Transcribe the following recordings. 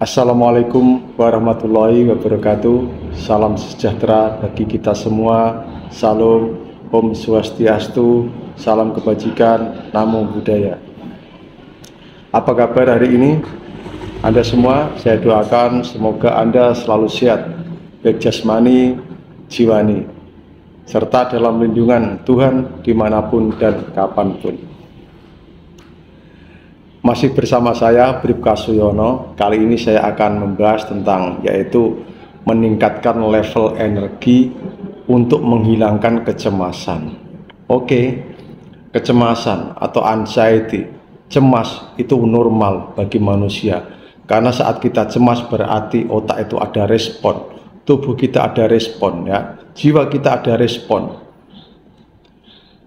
Assalamualaikum warahmatullahi wabarakatuh. Salam sejahtera bagi kita semua. Salam, Om Swastiastu, salam kebajikan, Namo Buddhaya. Apa kabar hari ini? Anda semua, saya doakan semoga Anda selalu sehat, baik jasmani, jiwani, serta dalam lindungan Tuhan dimanapun dan kapanpun. Masih bersama saya, Bribka Suyono. Kali ini saya akan membahas tentang yaitu meningkatkan level energi untuk menghilangkan kecemasan. Oke, kecemasan atau anxiety, cemas itu normal bagi manusia. Karena saat kita cemas berarti otak itu ada respon, tubuh kita ada respon, ya, jiwa kita ada respon.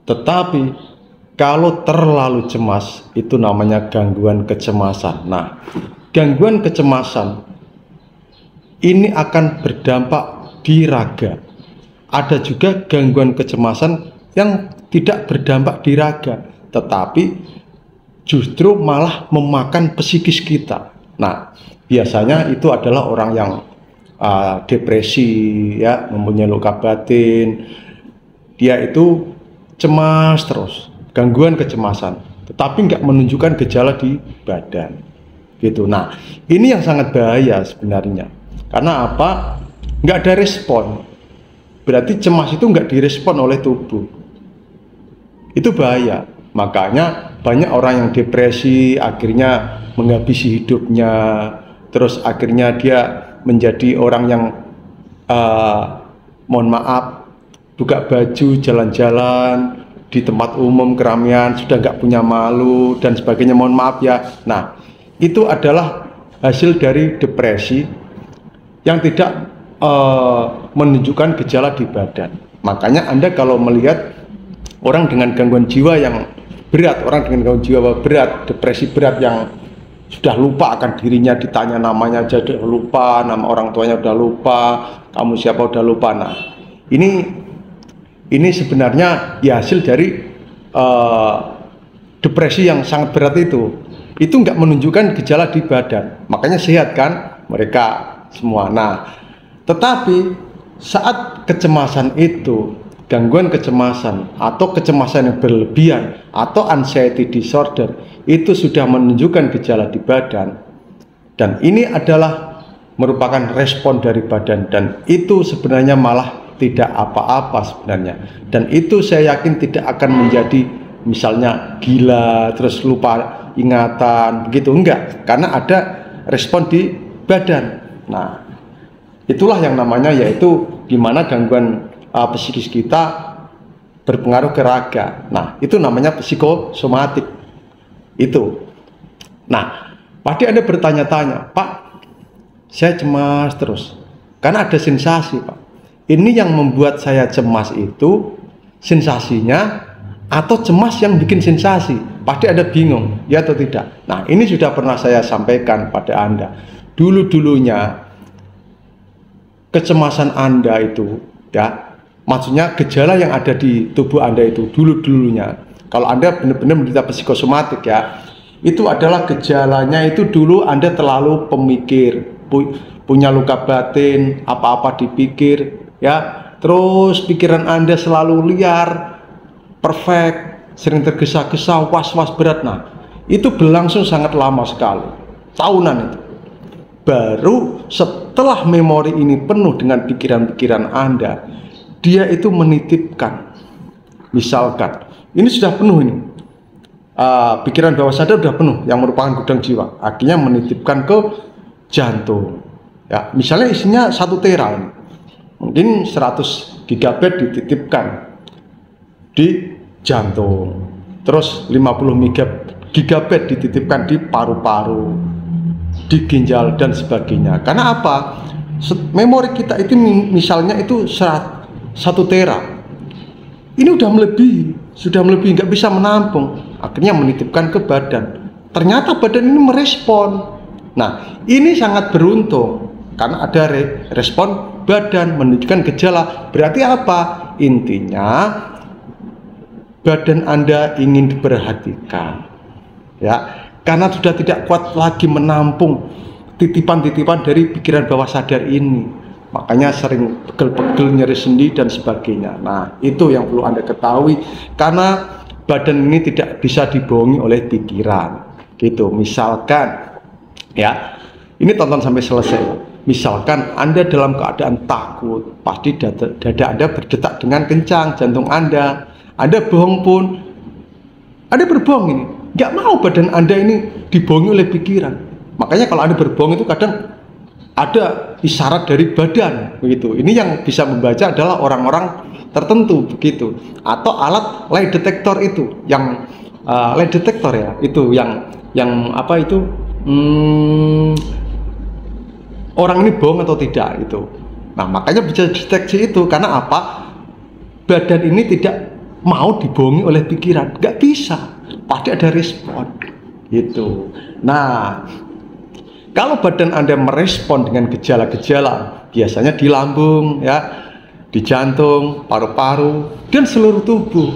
Tetapi kalau terlalu cemas, itu namanya gangguan kecemasan. Nah, gangguan kecemasan ini akan berdampak di raga. Ada juga gangguan kecemasan yang tidak berdampak di raga, tetapi justru malah memakan psikis kita. Nah, biasanya itu adalah orang yang depresi, ya, mempunyai luka batin. Dia itu cemas terus, gangguan kecemasan, tetapi nggak menunjukkan gejala di badan, gitu. Nah, ini yang sangat bahaya sebenarnya. Karena apa? Nggak ada respon. Berarti cemas itu nggak direspon oleh tubuh. Itu bahaya. Makanya banyak orang yang depresi, akhirnya menghabisi hidupnya, terus akhirnya dia menjadi orang yang mohon maaf, buka baju, jalan-jalan di tempat umum keramaian, sudah nggak punya malu dan sebagainya, mohon maaf ya. Nah, itu adalah hasil dari depresi yang tidak menunjukkan gejala di badan. Makanya Anda kalau melihat orang dengan gangguan jiwa yang berat, orang dengan gangguan jiwa berat, depresi berat yang sudah lupa akan dirinya, ditanya namanya aja udah lupa, nama orang tuanya udah lupa, kamu siapa udah lupa. Nah, ini sebenarnya ya hasil dari depresi yang sangat berat itu nggak menunjukkan gejala di badan. Makanya sehat kan mereka semua. Nah, tetapi saat kecemasan itu, gangguan kecemasan atau kecemasan yang berlebihan atau anxiety disorder itu sudah menunjukkan gejala di badan, dan ini adalah merupakan respon dari badan, dan itu sebenarnya malah tidak apa-apa sebenarnya, dan itu saya yakin tidak akan menjadi misalnya gila terus lupa ingatan begitu, enggak, karena ada respon di badan. Nah, itulah yang namanya yaitu gimana gangguan psikis kita berpengaruh ke raga. Nah, itu namanya psikosomatik itu. Nah, pasti Anda bertanya-tanya, Pak, saya cemas terus karena ada sensasi, Pak. Ini yang membuat saya cemas itu sensasinya atau cemas yang bikin sensasi? Pasti ada bingung, ya atau tidak? Nah, ini sudah pernah saya sampaikan pada Anda. Dulu-dulunya kecemasan Anda itu, ya, maksudnya gejala yang ada di tubuh Anda itu dulu-dulunya, kalau Anda benar-benar menderita psikosomatik, ya, itu adalah gejalanya itu dulu Anda terlalu pemikir, punya luka batin, apa-apa dipikir, ya, terus pikiran Anda selalu liar, perfect, sering tergesa-gesa, was-was berat. Nah, itu berlangsung sangat lama sekali, tahunan itu. Baru setelah memori ini penuh dengan pikiran-pikiran Anda, dia itu menitipkan, misalkan ini sudah penuh ini, pikiran bawah sadar sudah penuh yang merupakan gudang jiwa, akhirnya menitipkan ke jantung, ya, misalnya isinya 1 tera ini, mungkin 100 GB dititipkan di jantung, terus 50 GB dititipkan di paru-paru, di ginjal dan sebagainya. Karena apa? Memori kita itu misalnya itu 1 tera, ini sudah melebihi, nggak bisa menampung, akhirnya menitipkan ke badan. Ternyata badan ini merespon. Nah, ini sangat beruntung karena ada respon badan menunjukkan gejala. Berarti apa? Intinya badan Anda ingin diperhatikan, ya, karena sudah tidak kuat lagi menampung titipan-titipan dari pikiran bawah sadar ini. Makanya sering pegel-pegel, nyeri sendi dan sebagainya. Nah, itu yang perlu Anda ketahui, karena badan ini tidak bisa dibohongi oleh pikiran. Gitu. Misalkan ya, ini tonton sampai selesai. Misalkan Anda dalam keadaan takut, pasti dada Anda berdetak dengan kencang, jantung Anda bohong pun, Anda berbohong ini. Nggak mau badan Anda ini dibohongi oleh pikiran. Makanya kalau Anda berbohong itu kadang ada isyarat dari badan, begitu. Ini yang bisa membaca adalah orang-orang tertentu, begitu. Atau alat lie detector itu, yang lie detector ya, itu yang apa itu, orang ini bohong atau tidak itu. Nah, makanya bisa deteksi itu karena apa? Badan ini tidak mau dibohongi oleh pikiran, nggak bisa. Pasti ada respon, gitu. Nah, kalau badan Anda merespon dengan gejala-gejala, biasanya di lambung, ya, di jantung, paru-paru, dan seluruh tubuh.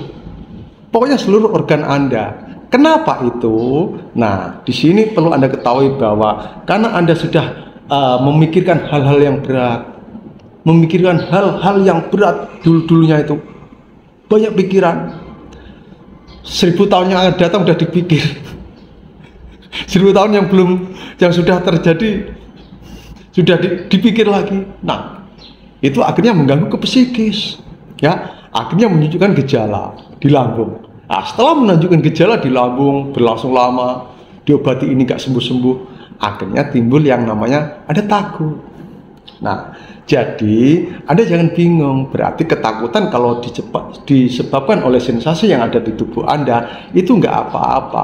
Pokoknya seluruh organ Anda. Kenapa itu? Nah, di sini perlu Anda ketahui bahwa karena Anda sudah memikirkan hal-hal yang berat, memikirkan hal-hal yang berat dulunya itu, banyak pikiran. 1000 tahun yang akan datang sudah dipikir. 1000 tahun yang sudah terjadi sudah dipikir lagi. Nah, itu akhirnya mengganggu ke psikis, ya, akhirnya menunjukkan gejala di lambung. Nah, setelah menunjukkan gejala di lambung berlangsung lama, diobati ini gak sembuh-sembuh, akhirnya timbul yang namanya ada takut. Nah, jadi Anda jangan bingung, berarti ketakutan kalau disebabkan oleh sensasi yang ada di tubuh Anda itu nggak apa-apa.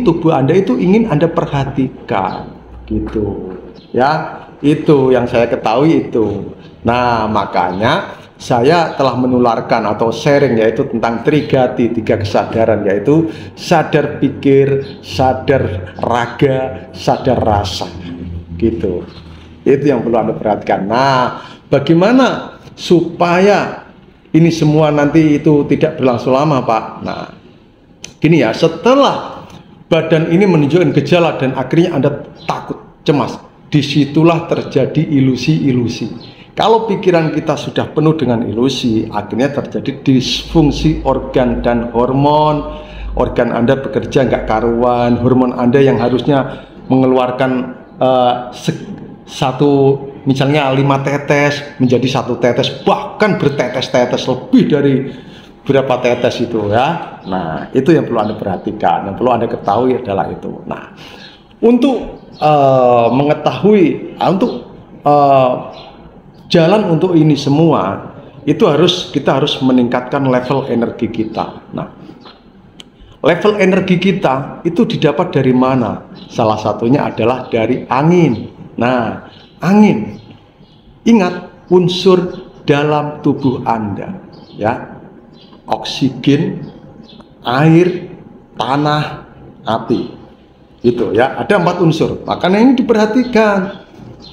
Tubuh Anda itu ingin Anda perhatikan, gitu. Ya, itu yang saya ketahui itu. Nah, makanya saya telah menularkan atau sharing yaitu tentang Trigati, 3 kesadaran, yaitu sadar pikir, sadar raga, sadar rasa, gitu. Itu yang perlu Anda perhatikan. Nah, bagaimana supaya ini semua nanti itu tidak berlangsung lama, Pak? Nah, gini ya, setelah badan ini menunjukkan gejala dan akhirnya Anda takut, cemas, disitulah terjadi ilusi-ilusi. Kalau pikiran kita sudah penuh dengan ilusi, akhirnya terjadi disfungsi organ dan hormon. Organ Anda bekerja nggak karuan, hormon Anda yang harusnya mengeluarkan misalnya 5 tetes menjadi 1 tetes, bahkan bertetes-tetes lebih dari berapa tetes itu, ya. Nah, itu yang perlu Anda perhatikan, yang perlu Anda ketahui adalah itu. Nah, untuk mengetahui, jalan untuk ini semua itu kita harus meningkatkan level energi kita. Nah, level energi kita itu didapat dari mana? Salah satunya adalah dari angin. Nah, angin, ingat unsur dalam tubuh Anda, ya, oksigen, air, tanah, api, itu ya, ada 4 unsur. Makanya ini diperhatikan.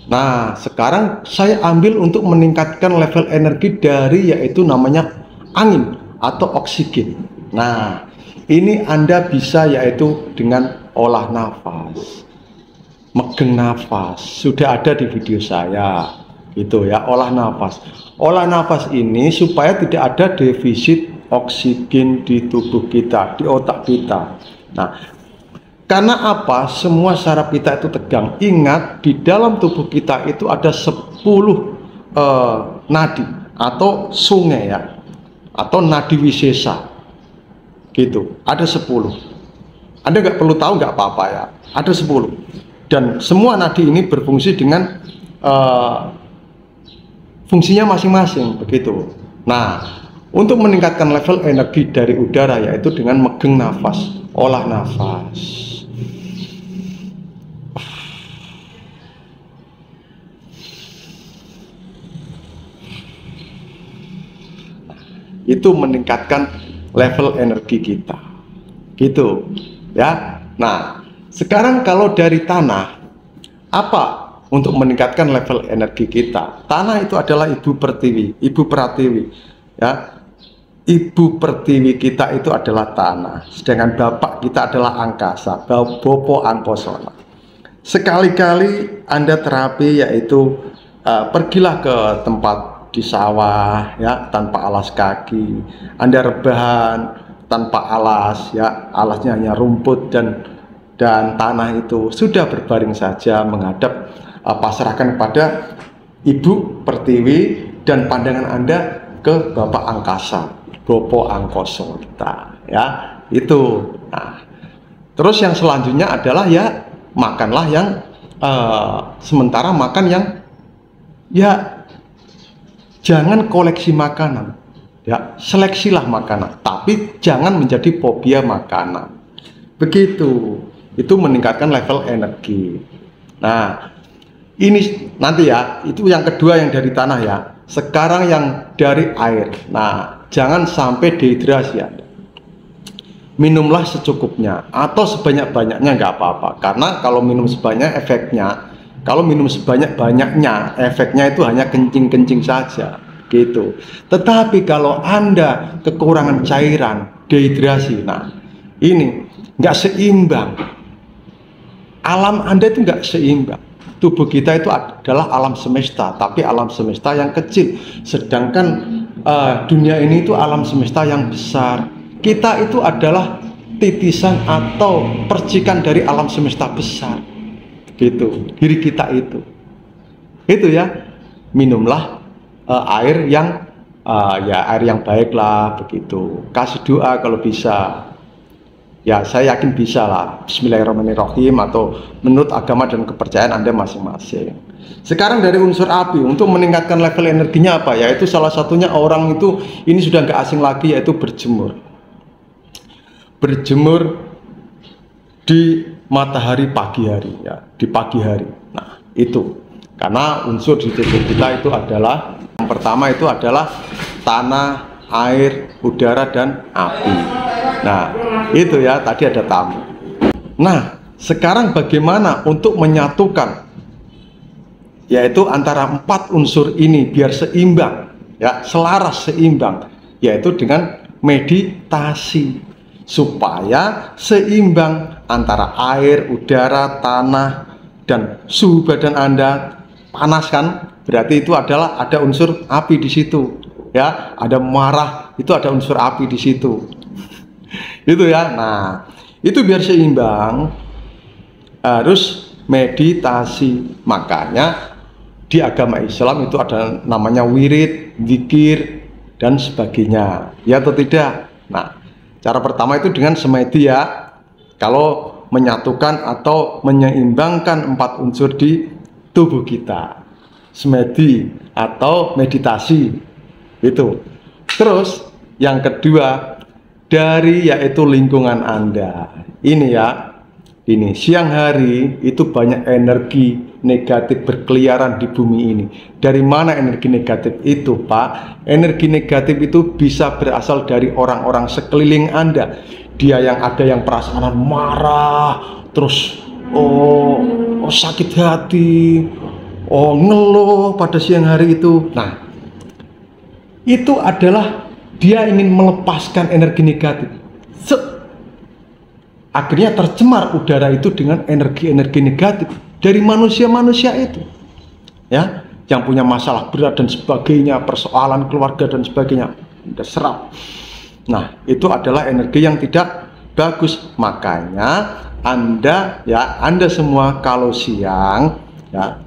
Nah, sekarang saya ambil untuk meningkatkan level energi dari yaitu namanya angin atau oksigen. Nah, ini Anda bisa yaitu dengan olah nafas, megeng nafas, sudah ada di video saya, gitu ya, olah nafas. Olah nafas ini supaya tidak ada defisit oksigen di tubuh kita, di otak kita. Nah, karena apa? Semua saraf kita itu tegang. Ingat, di dalam tubuh kita itu ada 10 nadi atau sungai, ya, atau nadi wisesa, gitu. Ada 10. Anda nggak perlu tahu, nggak apa-apa ya. Ada 10. Dan semua nadi ini berfungsi dengan fungsinya masing-masing, begitu. Nah, untuk meningkatkan level energi dari udara yaitu dengan megeng nafas, olah nafas. Itu meningkatkan level energi kita, gitu ya. Nah, sekarang kalau dari tanah, apa untuk meningkatkan level energi kita? Tanah itu adalah ibu pertiwi, ibu pratiwi, ya. Ibu pertiwi kita itu adalah tanah, sedangkan bapak kita adalah angkasa, bopo angkosona. sekali-kali Anda terapi, yaitu pergilah ke tempat di sawah ya, tanpa alas kaki. Anda rebahan tanpa alas ya, alasnya hanya rumput dan tanah. Itu sudah berbaring saja menghadap, pasrahkan kepada Ibu Pertiwi, dan pandangan Anda ke Bapak Angkasa, Bopo Angkoso kita ya, itu. Nah, terus yang selanjutnya adalah ya, makanlah yang sementara makan yang ya, jangan koleksi makanan ya, seleksilah makanan, tapi jangan menjadi fobia makanan. Begitu, itu meningkatkan level energi. Nah, ini nanti ya, itu yang kedua yang dari tanah ya. Sekarang yang dari air. Nah, jangan sampai dehidrasi Anda. Minumlah secukupnya atau sebanyak-banyaknya, nggak apa-apa. Karena kalau minum sebanyak efeknya, kalau minum sebanyak-banyaknya efeknya itu hanya kencing-kencing saja gitu. Tetapi kalau Anda kekurangan cairan, dehidrasi, nah ini nggak seimbang. Alam Anda itu nggak seimbang. Tubuh kita itu adalah alam semesta, tapi alam semesta yang kecil. Sedangkan dunia ini itu alam semesta yang besar. Kita itu adalah titisan atau percikan dari alam semesta besar. Gitu, diri kita itu ya. Minumlah air yang ya, air yang baiklah begitu. Kasih doa kalau bisa. Ya, saya yakin bisa lah. Bismillahirrahmanirrahim, atau menurut agama dan kepercayaan Anda masing-masing. Sekarang dari unsur api, untuk meningkatkan level energinya apa? Yaitu salah satunya orang itu, ini sudah nggak asing lagi, yaitu berjemur. Berjemur di matahari pagi hari ya, di pagi hari. Nah, itu. Karena unsur di tubuh kita itu adalah, yang pertama itu adalah tanah, air, udara, dan api. Nah, itu ya, tadi ada tamu. Nah, sekarang bagaimana untuk menyatukan, yaitu antara 4 unsur ini biar seimbang ya, selaras, seimbang, yaitu dengan meditasi, supaya seimbang antara air, udara, tanah, dan suhu badan Anda. Panas kan, berarti itu adalah ada unsur api di situ ya. Ada marah, itu ada unsur api di situ. Itu ya. Nah, itu biar seimbang harus meditasi. Makanya di agama Islam itu ada namanya wirid, zikir, dan sebagainya. Ya atau tidak? Nah, cara pertama itu dengan semedi ya. Kalau menyatukan atau menyeimbangkan 4 unsur di tubuh kita, semedi atau meditasi itu. Terus yang kedua, dari yaitu lingkungan Anda. Ini ya, ini siang hari itu banyak energi negatif berkeliaran di bumi ini. Dari mana energi negatif itu, Pak? Energi negatif itu bisa berasal dari orang-orang sekeliling Anda. Dia yang ada yang perasaan marah, terus sakit hati, ngeluh pada siang hari itu. Nah, itu adalah dia ingin melepaskan energi negatif. Akhirnya tercemar udara itu dengan energi-energi negatif dari manusia-manusia itu. Ya, yang punya masalah berat dan sebagainya, persoalan keluarga dan sebagainya, udah serap. Nah, itu adalah energi yang tidak bagus. Makanya Anda semua kalau siang ya,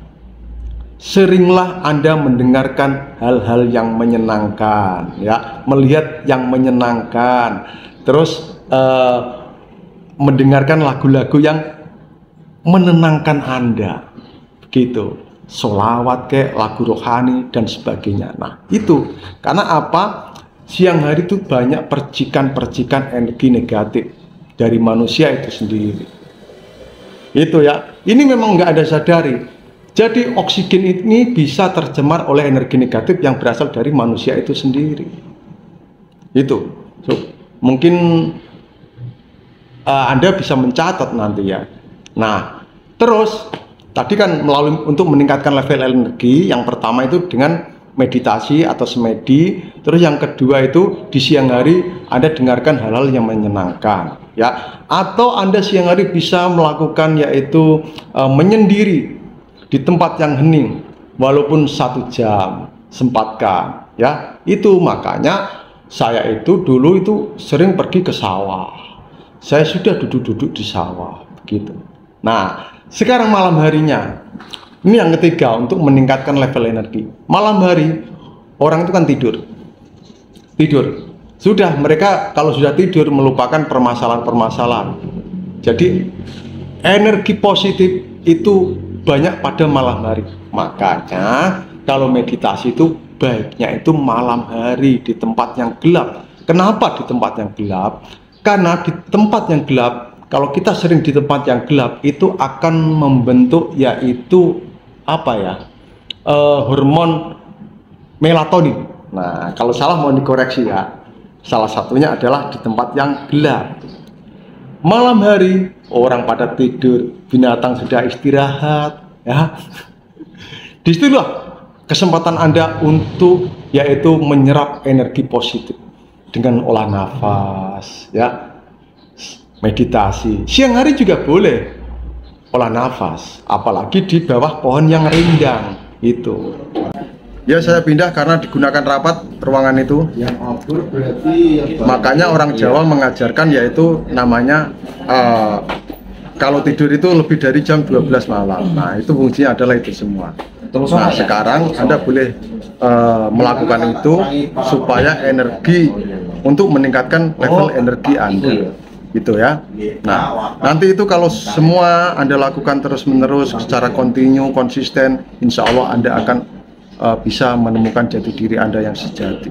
seringlah Anda mendengarkan hal-hal yang menyenangkan ya, melihat yang menyenangkan, terus mendengarkan lagu-lagu yang menenangkan Anda begitu, sholawat kayak lagu rohani dan sebagainya. Nah, itu karena apa? Siang hari itu banyak percikan-percikan energi negatif dari manusia itu sendiri. Itu ya, ini memang nggak ada sadari. Jadi oksigen ini bisa tercemar oleh energi negatif yang berasal dari manusia itu sendiri. Itu, mungkin Anda bisa mencatat nanti ya. Nah, terus tadi kan melalui untuk meningkatkan level energi, yang pertama itu dengan meditasi atau semedi. Terus yang kedua itu di siang hari Anda dengarkan hal-hal yang menyenangkan. ya. Atau Anda siang hari bisa melakukan yaitu menyendiri di tempat yang hening walaupun 1 jam, sempatkan ya. Itu makanya saya itu dulu itu sering pergi ke sawah. Saya sudah duduk-duduk di sawah begitu. Nah, sekarang malam harinya, ini yang ketiga untuk meningkatkan level energi. Malam hari orang itu kan tidur. Sudah, mereka kalau sudah tidur melupakan permasalahan-permasalahan. Jadi energi positif itu banyak pada malam hari. Makanya kalau meditasi itu baiknya itu malam hari di tempat yang gelap. Kenapa di tempat yang gelap? Karena di tempat yang gelap, kalau kita sering di tempat yang gelap itu akan membentuk yaitu apa ya, hormon melatonin. Nah, kalau salah mau dikoreksi ya. Salah satunya adalah di tempat yang gelap. Malam hari orang pada tidur, binatang sudah istirahat ya. Disitulah kesempatan Anda untuk yaitu menyerap energi positif dengan olah nafas ya, meditasi. Siang hari juga boleh olah nafas, apalagi di bawah pohon yang rindang itu. Ya, saya pindah karena digunakan rapat ruangan itu. Yang obor berarti Makanya orang Jawa mengajarkan yaitu namanya kalau tidur itu lebih dari jam 12 malam. Nah, itu fungsinya adalah itu semua. Nah, sekarang Anda boleh melakukan itu supaya energi untuk meningkatkan level energi Anda. Gitu ya. Nah, nanti itu kalau semua Anda lakukan terus-menerus secara kontinu, konsisten, insya Allah Anda akan bisa menemukan jati diri Anda yang sejati.